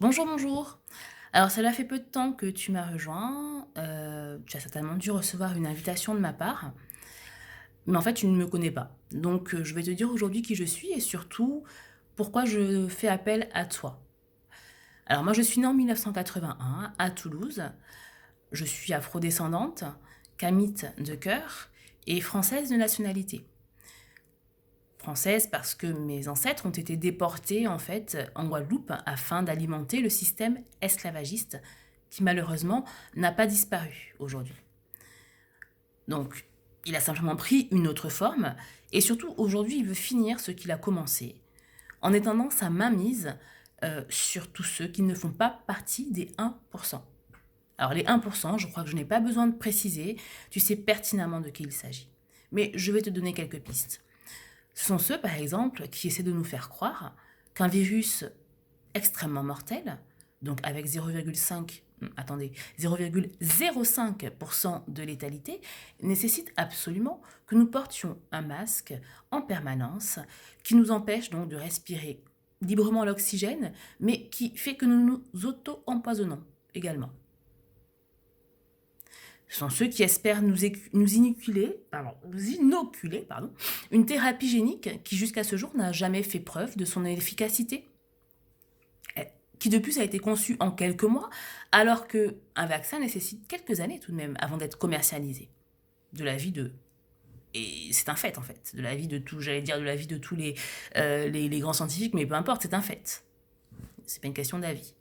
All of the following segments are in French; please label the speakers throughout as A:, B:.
A: Bonjour, bonjour. Alors, cela fait peu de temps que tu m'as rejoint. Tu as certainement dû recevoir une invitation de ma part, mais en fait, tu ne me connais pas. Donc, je vais te dire aujourd'hui qui je suis et surtout pourquoi je fais appel à toi. Alors, moi, je suis née en 1981 à Toulouse. Je suis afrodescendante, camite de cœur et française de nationalité. Française parce que mes ancêtres ont été déportés en fait en Guadeloupe afin d'alimenter le système esclavagiste qui malheureusement n'a pas disparu aujourd'hui. Donc il a simplement pris une autre forme et surtout aujourd'hui il veut finir ce qu'il a commencé en étendant sa mainmise sur tous ceux qui ne font pas partie des 1%. Alors les 1%, je crois que je n'ai pas besoin de préciser, tu sais pertinemment de qui il s'agit. Mais je vais te donner quelques pistes. Ce sont ceux, par exemple, qui essaient de nous faire croire qu'un virus extrêmement mortel, donc avec 0,05% de létalité, nécessite absolument que nous portions un masque en permanence, qui nous empêche donc de respirer librement l'oxygène, mais qui fait que nous nous auto-empoisonnons également. Ce sont ceux qui espèrent nous inoculer une thérapie génique qui jusqu'à ce jour n'a jamais fait preuve de son efficacité, qui de plus a été conçue en quelques mois, alors qu'un vaccin nécessite quelques années tout de même avant d'être commercialisé. De la vie de... Et c'est un fait en fait, de la vie de tout, j'allais dire de la vie de tous les grands scientifiques, mais peu importe, c'est un fait. C'est pas une question d'avis.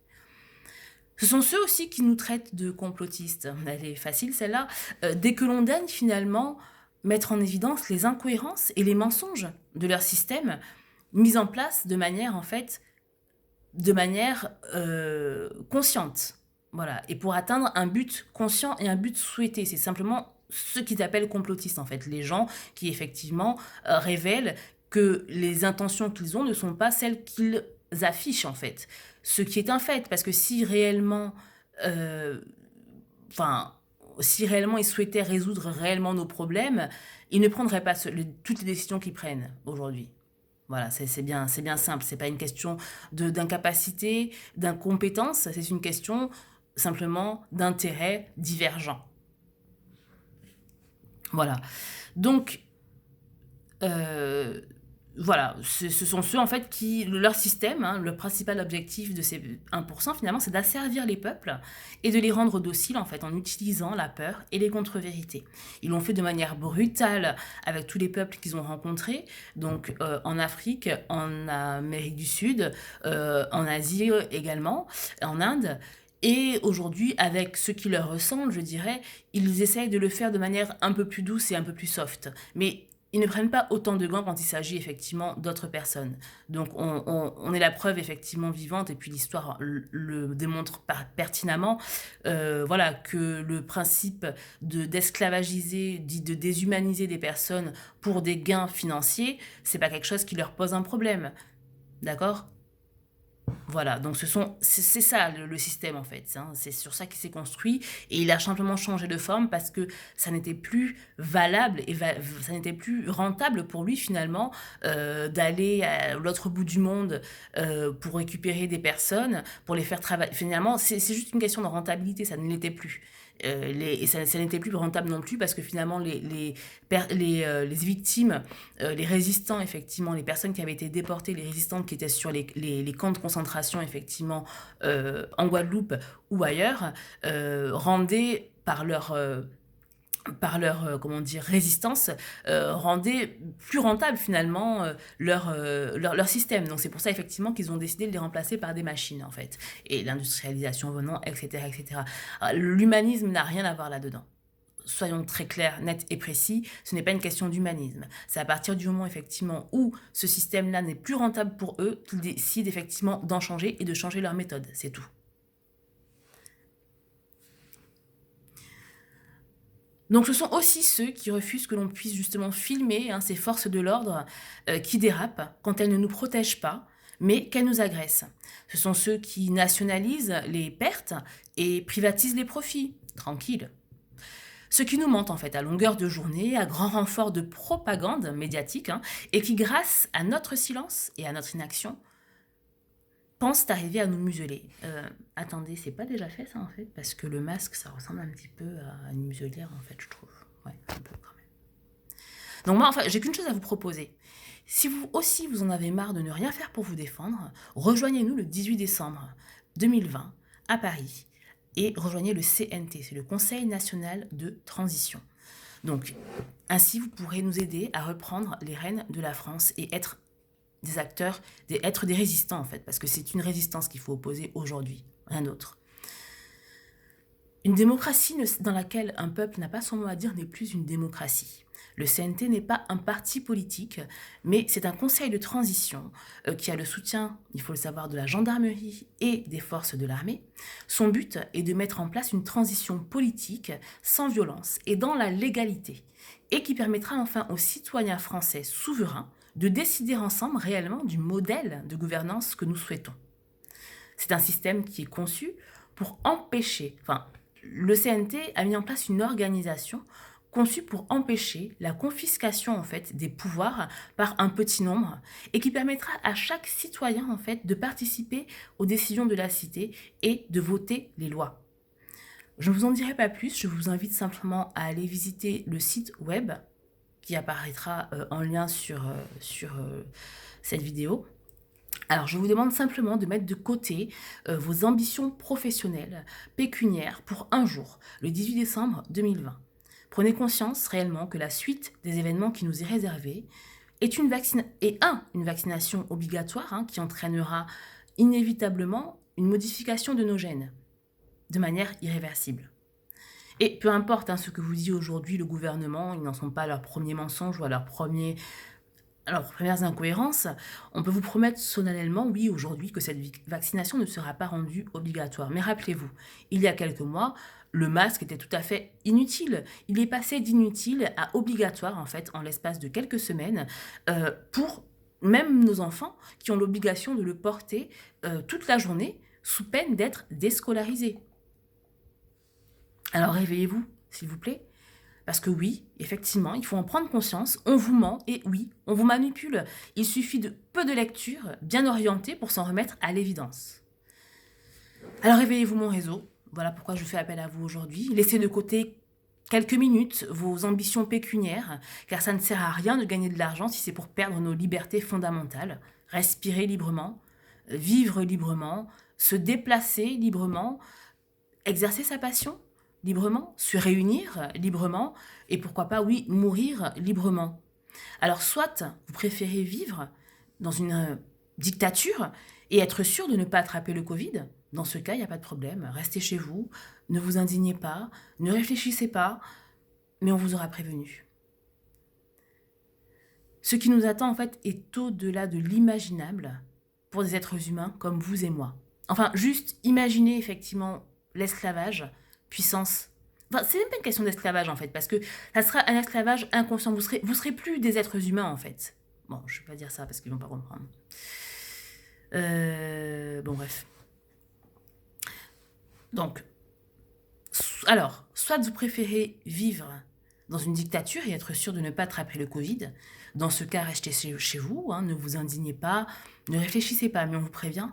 A: Ce sont ceux aussi qui nous traitent de complotistes. Elle est facile celle-là. Dès que l'on daigne finalement mettre en évidence les incohérences et les mensonges de leur système, mis en place de manière en fait, de manière consciente. Voilà. Et pour atteindre un but conscient et un but souhaité. C'est simplement ce qu'ils appellent complotistes en fait. Les gens qui effectivement révèlent que les intentions qu'ils ont ne sont pas celles qu'ils affichent en fait. Ce qui est un fait, parce que si réellement, euh, enfin, si réellement ils souhaitaient résoudre réellement nos problèmes, ils ne prendraient pas toutes les décisions qu'ils prennent aujourd'hui. Voilà, c'est bien simple. C'est pas une question d'incapacité, d'incompétence. C'est une question simplement d'intérêts divergents. Voilà. Donc, euh, voilà, ce sont ceux en fait qui, leur système, hein, le principal objectif de ces 1%, finalement, c'est d'asservir les peuples et de les rendre dociles en fait en utilisant la peur et les contre-vérités. Ils l'ont fait de manière brutale avec tous les peuples qu'ils ont rencontrés, donc en Afrique, en Amérique du Sud, en Asie également, en Inde. Et aujourd'hui, avec ce qui leur ressemble, je dirais, ils essayent de le faire de manière un peu plus douce et un peu plus soft. Mais ils ne prennent pas autant de gants quand il s'agit effectivement d'autres personnes. Donc on est la preuve effectivement vivante, et puis l'histoire le démontre pertinemment, voilà, que le principe d'esclavagiser, dit de déshumaniser des personnes pour des gains financiers, c'est pas quelque chose qui leur pose un problème. D'accord? Voilà, donc c'est ça le système en fait, hein. C'est sur ça qu'il s'est construit et il a simplement changé de forme parce que ça n'était plus valable et ça n'était plus rentable pour lui finalement d'aller à l'autre bout du monde pour récupérer des personnes, pour les faire travailler. Finalement, c'est juste une question de rentabilité, ça ne l'était plus. Et ça n'était plus rentable non plus parce que finalement les victimes, les résistants effectivement, les personnes qui avaient été déportées, les résistantes qui étaient sur les camps de concentration effectivement en Guadeloupe ou ailleurs, rendaient par leur comment dire résistance rendaient plus rentable finalement leur système. Donc c'est pour ça effectivement qu'ils ont décidé de les remplacer par des machines en fait. Et l'industrialisation venant, etc. etc. L'humanisme n'a rien à voir là-dedans. Soyons très clairs, nets et précis, ce n'est pas une question d'humanisme. C'est à partir du moment effectivement où ce système-là n'est plus rentable pour eux qu'ils décident effectivement d'en changer et de changer leur méthode. C'est tout. Donc ce sont aussi ceux qui refusent que l'on puisse justement filmer hein, ces forces de l'ordre qui dérapent quand elles ne nous protègent pas, mais qu'elles nous agressent. Ce sont ceux qui nationalisent les pertes et privatisent les profits. Tranquille. Ceux qui nous mentent en fait à longueur de journée, à grand renfort de propagande médiatique, hein, et qui, grâce à notre silence et à notre inaction, pensent arriver à nous museler. Attendez, c'est pas déjà fait ça en fait? Parce que le masque, ça ressemble un petit peu à une muselière en fait, je trouve. Ouais, un peu quand même. Donc moi, enfin, j'ai qu'une chose à vous proposer. Si vous aussi, vous en avez marre de ne rien faire pour vous défendre, rejoignez-nous le 18 décembre 2020 à Paris et rejoignez le CNT, c'est le Conseil national de transition. Donc, ainsi, vous pourrez nous aider à reprendre les rênes de la France et être des acteurs, être des résistants en fait, parce que c'est une résistance qu'il faut opposer aujourd'hui, rien d'autre. Une démocratie dans laquelle un peuple n'a pas son mot à dire n'est plus une démocratie. Le CNT n'est pas un parti politique, mais c'est un conseil de transition qui a le soutien, il faut le savoir, de la gendarmerie et des forces de l'armée. Son but est de mettre en place une transition politique sans violence et dans la légalité, et qui permettra enfin aux citoyens français souverains de décider ensemble réellement du modèle de gouvernance que nous souhaitons. C'est un système qui est conçu pour empêcher, le CNT a mis en place une organisation conçue pour empêcher la confiscation en fait des pouvoirs par un petit nombre et qui permettra à chaque citoyen en fait de participer aux décisions de la cité et de voter les lois. Je ne vous en dirai pas plus, je vous invite simplement à aller visiter le site web qui apparaîtra en lien sur cette vidéo. Alors, je vous demande simplement de mettre de côté vos ambitions professionnelles, pécuniaires, pour un jour, le 18 décembre 2020. Prenez conscience réellement que la suite des événements qui nous est réservée est une vaccination obligatoire qui entraînera inévitablement une modification de nos gènes, de manière irréversible. Et peu importe ce que vous dit aujourd'hui le gouvernement, ils n'en sont pas à leur premier mensonge ou à leur premières incohérences, on peut vous promettre solennellement, oui, aujourd'hui, que cette vaccination ne sera pas rendue obligatoire. Mais rappelez-vous, il y a quelques mois, le masque était tout à fait inutile. Il est passé d'inutile à obligatoire, en fait, en l'espace de quelques semaines, pour même nos enfants qui ont l'obligation de le porter toute la journée, sous peine d'être déscolarisés. Alors réveillez-vous, s'il vous plaît. Parce que oui, effectivement, il faut en prendre conscience, on vous ment et oui, on vous manipule. Il suffit de peu de lecture, bien orientée, pour s'en remettre à l'évidence. Alors réveillez-vous mon réseau, voilà pourquoi je fais appel à vous aujourd'hui. Laissez de côté quelques minutes vos ambitions pécuniaires, car ça ne sert à rien de gagner de l'argent si c'est pour perdre nos libertés fondamentales. Respirer librement, vivre librement, se déplacer librement, exercer sa passion librement, se réunir librement, et pourquoi pas, oui, mourir librement. Alors, soit vous préférez vivre dans une dictature et être sûr de ne pas attraper le Covid, dans ce cas, il n'y a pas de problème, restez chez vous, ne vous indignez pas, ne réfléchissez pas, mais on vous aura prévenu. Ce qui nous attend, en fait, est au-delà de l'imaginable pour des êtres humains comme vous et moi. Enfin, juste imaginez effectivement l'esclavage, puissance. C'est même pas une question d'esclavage en fait, parce que ça sera un esclavage inconscient. Vous serez plus des êtres humains en fait. Bon, je vais pas dire ça parce qu'ils vont pas comprendre. Bon, bref. Donc, alors, soit vous préférez vivre dans une dictature et être sûr de ne pas attraper le Covid. Dans ce cas, restez chez vous, ne vous indignez pas, ne réfléchissez pas, mais on vous prévient.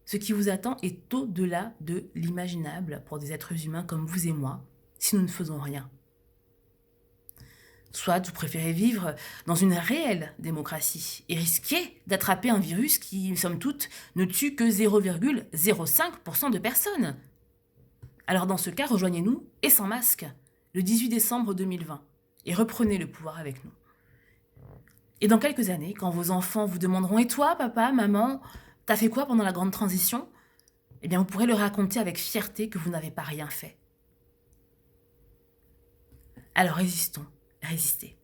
A: Ce qui vous attend est au-delà de l'imaginable pour des êtres humains comme vous et moi, si nous ne faisons rien. Soit vous préférez vivre dans une réelle démocratie et risquer d'attraper un virus qui, somme toute, ne tue que 0,05% de personnes. Alors dans ce cas, rejoignez-nous et sans masque, le 18 décembre 2020, et reprenez le pouvoir avec nous. Et dans quelques années, quand vos enfants vous demanderont « Et toi, papa, maman, t'as fait quoi pendant la grande transition ?» Eh bien, vous pourrez leur raconter avec fierté que vous n'avez pas rien fait. Alors résistons, résistez.